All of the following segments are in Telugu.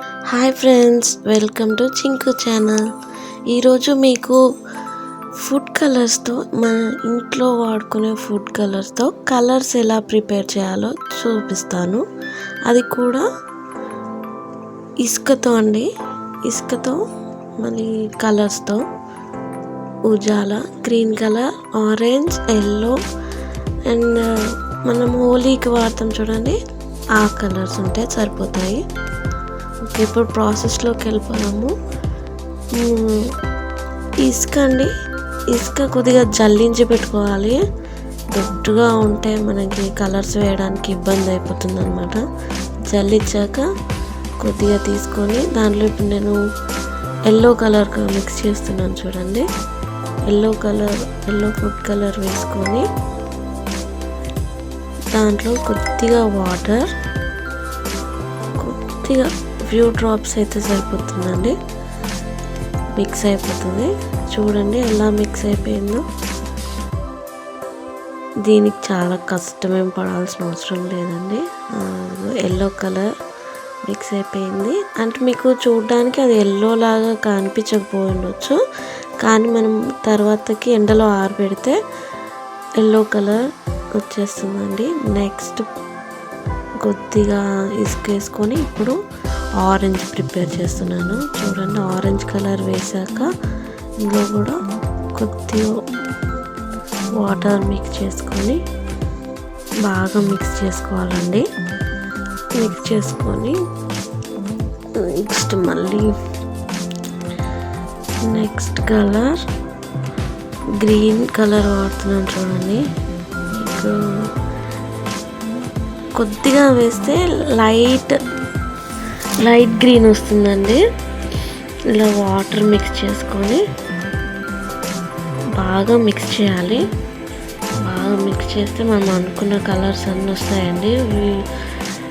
Hi friends, welcome to Chinku channel. ఈరోజు మీకు ఫుడ్ కలర్స్తో మన ఇంట్లో వాడుకునే ఫుడ్ కలర్స్తో కలర్స్ ఎలా ప్రిపేర్ చేయాలో చూపిస్తాను. అది కూడా ఇసుకతో అండి. ఇసుకతో మళ్ళీ కలర్స్తో Ujala, green colour, orange, yellow and మనం హోలీకి వాడతాం చూడండి, ఆ కలర్స్ ఉంటే సరిపోతాయి. ఓకే, ఇప్పుడు ప్రాసెస్లోకి వెళ్ళిపోదాము. ఇసుక అండి, ఇసుక కొద్దిగా జల్లించి పెట్టుకోవాలి. దొడ్డుగా ఉంటే మనకి కలర్స్ వేయడానికి ఇబ్బంది అయిపోతుంది అనమాట. జల్లించాక కొద్దిగా తీసుకొని దాంట్లో ఇప్పుడు నేను ఎల్లో కలర్ మిక్స్ చేస్తున్నాను చూడండి. ఎల్లో ఫుడ్ కలర్ వేసుకొని దాంట్లో కొద్దిగా వాటర్, కొద్దిగా ఫ్యూ డ్రాప్స్ అయితే సరిపోతుందండి. మిక్స్ అయిపోతుంది. చూడండి ఎలా మిక్స్ అయిపోయిందో. దీనికి చాలా కష్టమేం పడాల్సిన అవసరం లేదండి. ఎల్లో కలర్ మిక్స్ అయిపోయింది. అంటే మీకు చూడడానికి అది ఎల్లో లాగా కనిపించకపోయి ఉండొచ్చు, కానీ మనం తర్వాతకి ఎండలో ఆరబెడితే ఎల్లో కలర్ వచ్చేస్తుందండి. నెక్స్ట్ కొద్దిగా ఇసుక వేసుకొని ఇప్పుడు ఆరెంజ్ ప్రిపేర్ చేస్తున్నాను చూడండి. ఆరెంజ్ కలర్ వేసాక ఇందులో కూడా కొద్దిగా వాటర్ మిక్స్ చేసుకొని బాగా మిక్స్ చేసుకోవాలండి. మిక్స్ చేసుకొని నెక్స్ట్ కలర్ గ్రీన్ కలర్ వాడుతున్నాను చూడండి. కొద్దిగా వేస్తే లైట్ గ్రీన్ వస్తుందండి. ఇలా వాటర్ మిక్స్ చేసుకొని బాగా మిక్స్ చేయాలి. బాగా మిక్స్ చేస్తే మనం అనుకున్న కలర్స్ అన్నీ వస్తాయండి.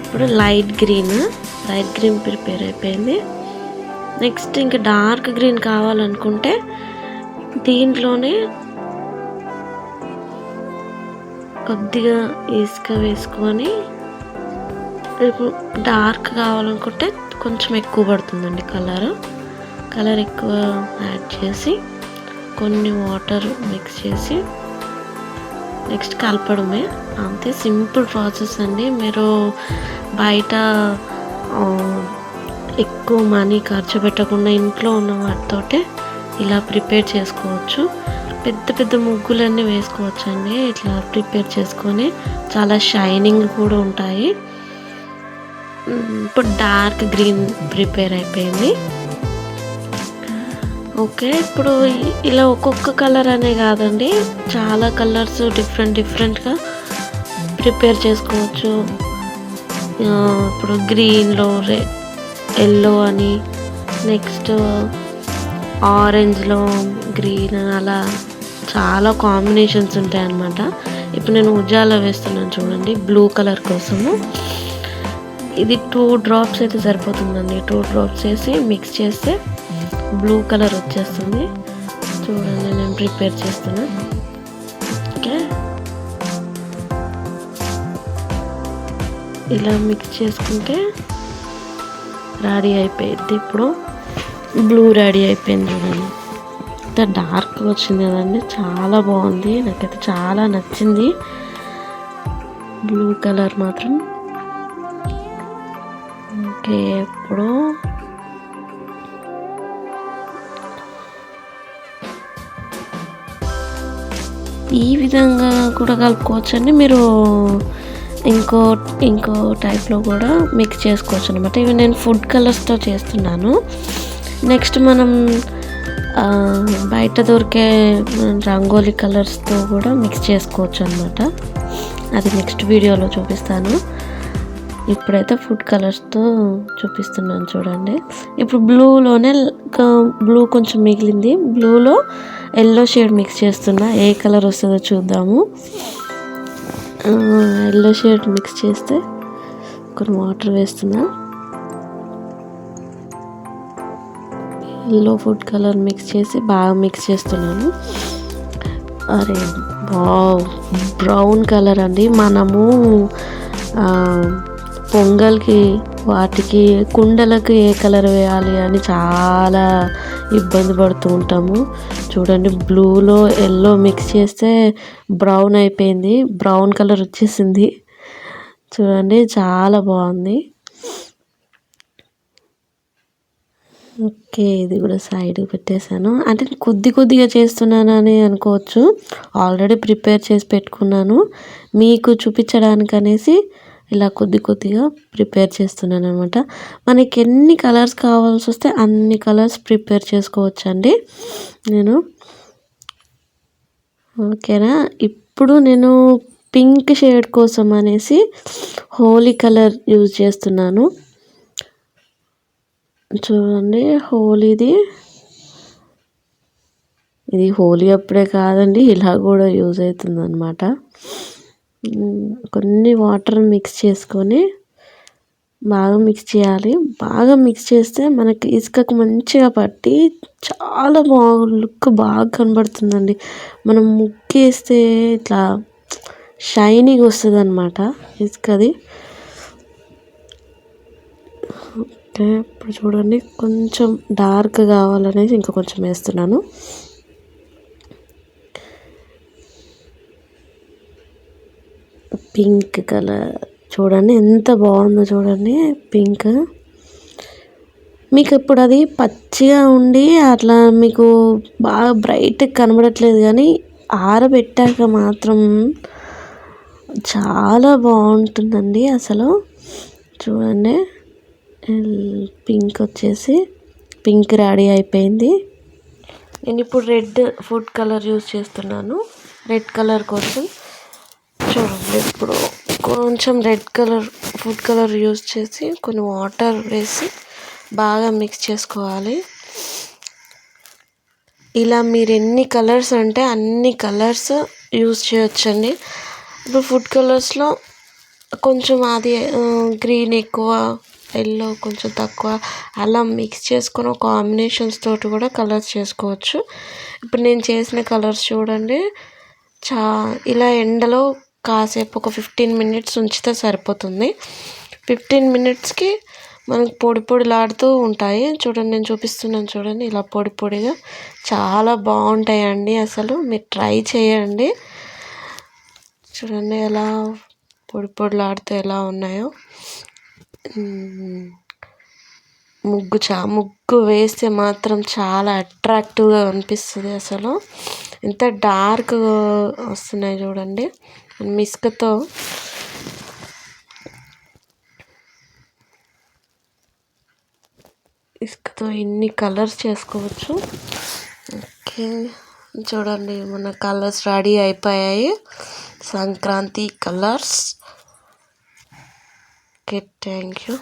ఇప్పుడు లైట్ గ్రీన్ ప్రిపేర్ అయిపోయింది. నెక్స్ట్ ఇంకా డార్క్ గ్రీన్ కావాలనుకుంటే దీంట్లోనే కొద్దిగా ఇసుక వేసుకొని, ఇప్పుడు డార్క్ కావాలనుకుంటే కొంచెం ఎక్కువ పడుతుందండి కలర్ ఎక్కువ యాడ్ చేసి కొన్ని వాటర్ మిక్స్ చేసి నెక్స్ట్ కలపడమే. అంతే, సింపుల్ ప్రాసెస్ అండి. మీరు బయట ఎక్కువ మనీ ఖర్చు పెట్టకుండా ఇంట్లో ఉన్న వాటితోటే ఇలా ప్రిపేర్ చేసుకోవచ్చు. పెద్ద ముగ్గులన్నీ వేసుకోవచ్చు అండి. ఇట్లా ప్రిపేర్ చేసుకొని చాలా షైనింగ్ కూడా ఉంటాయి. ఇప్పుడు డార్క్ గ్రీన్ ప్రిపేర్ అయిపోయింది. ఓకే, ఇప్పుడు ఇలా ఒక్కొక్క కలర్ అనే కాదండి, చాలా కలర్స్ డిఫరెంట్గా ప్రిపేర్ చేసుకోవచ్చు. ఇప్పుడు గ్రీన్లో ఎల్లో అని, నెక్స్ట్ ఆరెంజ్లో గ్రీన్, అలా చాలా కాంబినేషన్స్ ఉంటాయి అన్నమాట. ఇప్పుడు నేను ఉజాలా వేస్తున్నాను చూడండి, బ్లూ కలర్ కోసము. ఇది 2 డ్రాప్స్ అయితే సరిపోతుందండి. 2 డ్రాప్స్ వేసి మిక్స్ చేస్తే బ్లూ కలర్ వచ్చేస్తుంది. చూడండి నేను ప్రిపేర్ చేస్తున్నా. ఓకే, ఇలా మిక్స్ చేసుకుంటే రెడీ అయిపోయింది. ఇప్పుడు బ్లూ రెడీ అయిపోయింది చూడండి. ఇంత డార్క్ వచ్చింది కదండి, చాలా బాగుంది. నాకైతే చాలా నచ్చింది బ్లూ కలర్ మాత్రం. ఓకే, ఇప్పుడు ఈ విధంగా కూడా కలుపుకోవచ్చు అండి. మీరు ఇంకో టైప్లో కూడా మిక్స్ చేసుకోవచ్చు అనమాట. ఇవి నేను ఫుడ్ కలర్స్తో చేస్తున్నాను. నెక్స్ట్ మనం బయట దొరికే రంగోలీ కలర్స్తో కూడా మిక్స్ చేసుకోవచ్చు అనమాట. అది నెక్స్ట్ వీడియోలో చూపిస్తాను. ఇప్పుడైతే ఫుడ్ కలర్స్తో చూపిస్తున్నాను చూడండి. ఇప్పుడు బ్లూ కొంచెం మిగిలింది. బ్లూలో ఎల్లో షేడ్ మిక్స్ చేస్తున్నా. ఏ కలర్ వస్తుందో చూద్దాము. ఎల్లో షేడ్ మిక్స్ చేస్తే కొన్ని వాటర్ వేస్తున్నా. ఎల్లో ఫుడ్ కలర్ మిక్స్ చేసి బాగా మిక్స్ చేస్తున్నాను. అరే వావ్, బ్రౌన్ కలర్ అండి. మనము పొంగల్కి వాటికి కుండలకు ఏ కలర్ వేయాలి అని చాలా ఇబ్బంది పడుతూ ఉంటాము. చూడండి, బ్లూలో ఎల్లో మిక్స్ చేస్తే బ్రౌన్ అయిపోయింది, బ్రౌన్ కలర్ వచ్చేసింది. చూడండి, చాలా బాగుంది. ఓకే, ఇది కూడా సైడ్ పెట్టేశాను. అంటే కొద్దిగా చేస్తున్నానని అనుకోవచ్చు, ఆల్రెడీ ప్రిపేర్ చేసి పెట్టుకున్నాను. మీకు చూపించడానికి అనేసి ఇలా కొద్దిగా ప్రిపేర్ చేస్తున్నాను అనమాట. మనకి ఎన్ని కలర్స్ కావాల్సి వస్తే అన్ని కలర్స్ ప్రిపేర్ చేసుకోవచ్చండి. నేను ఓకేనా. ఇప్పుడు నేను పింక్ షేడ్ కోసం అనేసి హోలీ కలర్ యూజ్ చేస్తున్నాను. చూడండి, ఇది హోలీ అప్పుడే కాదండి, ఇలా కూడా యూజ్ అవుతుంది అనమాట. కొన్ని వాటర్ మిక్స్ చేసుకొని బాగా మిక్స్ చేయాలి. బాగా మిక్స్ చేస్తే మనకి ఇసుకకు మంచిగా పట్టి చాలా లుక్ బాగా కనబడుతుందండి. మనం ముగ్గేస్తే ఇట్లా షైనీగా వస్తుంది అనమాట ఇసుకది. ఓకే, ఇప్పుడు చూడండి, కొంచెం డార్క్ కావాలనేసి ఇంకా కొంచెం వేస్తున్నాను. పింక్ కలర్ చూడండి ఎంత బాగుందో. చూడండి, పింక్ మీకు ఇప్పుడు అది పచ్చిగా ఉండి అట్లా మీకు బాగా బ్రైట్ కనబడట్లేదు, కానీ ఆరబెట్టాక మాత్రం చాలా బాగుంటుందండి అసలు. చూడండి, పింక్ వచ్చేసి పింక్ రెడీ అయిపోయింది. నేను ఇప్పుడు రెడ్ ఫుడ్ కలర్ యూజ్ చేస్తున్నాను. రెడ్ కలర్ కోసం చూడండి, ఇప్పుడు కొంచెం red colour food colour use చేసి కొన్ని వాటర్ వేసి బాగా మిక్స్ చేసుకోవాలి. ఇలా మీరు ఎన్ని కలర్స్ అంటే అన్ని కలర్స్ యూజ్ చేయొచ్చండి. ఇప్పుడు ఫుడ్ కలర్స్లో కొంచెం అది గ్రీన్ ఎక్కువ, ఎల్లో కొంచెం తక్కువ, అలా మిక్స్ చేసుకొని కాంబినేషన్స్ తోటి కూడా కలర్స్ చేసుకోవచ్చు. ఇప్పుడు నేను చేసిన కలర్స్ చూడండి, ఇలా ఎండలో కాసేపు ఒక 15 minutes ఉంచితే సరిపోతుంది. 15 minutesకి మనకు పొడిలాడుతూ ఉంటాయి. చూడండి, నేను చూపిస్తున్నాను చూడండి, ఇలా పొడిగా చాలా బాగుంటాయండి. అసలు మీరు ట్రై చేయండి. చూడండి ఎలా పొడిలాడుతూ ఎలా ఉన్నాయో. ముగ్గు వేస్తే మాత్రం చాలా అట్రాక్టివ్గా అనిపిస్తుంది. అసలు ఎంత డార్క్గా వస్తున్నాయి చూడండి. ఇసుకతో ఎన్ని కలర్స్ చేసుకోవచ్చు. ఓకే, చూడండి, మన కలర్స్ రెడీ అయిపోయాయి, Sankranti colours. Okay, thank you.